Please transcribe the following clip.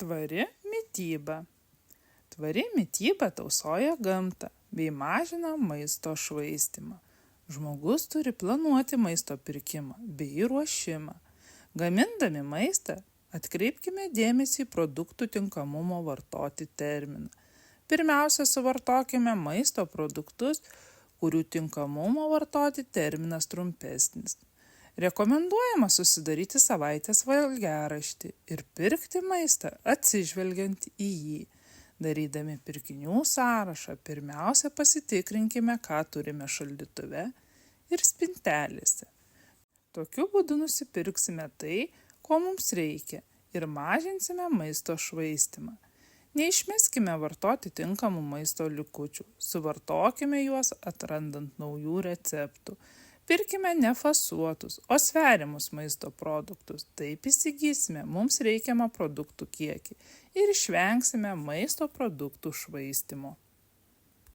Tvari mityba. Tvari mityba tausoja gamtą bei mažina maisto švaistymą. Žmogus turi planuoti maisto pirkimą bei ruošimą. Gamindami maistą atkreipkime dėmesį į produktų tinkamumo vartoti terminą. Pirmiausia, suvartokime maisto produktus, kurių tinkamumo vartoti terminas trumpesnis. Rekomenduojama susidaryti savaitės valgiaraštį ir pirkti maistą atsižvelgiant į jį. Darydami pirkinių sąrašą, pirmiausia pasitikrinkime, ką turime šaldytuve ir spintelėse. Tokiu būdu nusipirksime tai, ko mums reikia ir mažinsime maisto švaistymą. Neišmeskime vartoti tinkamų maisto likučių, suvartokime juos atrandant naujų receptų. Pirkime ne fasuotus, o sveriamus maisto produktus. Taip įsigysime mums reikiamą produktų kiekį ir išvengsime maisto produktų švaistymo.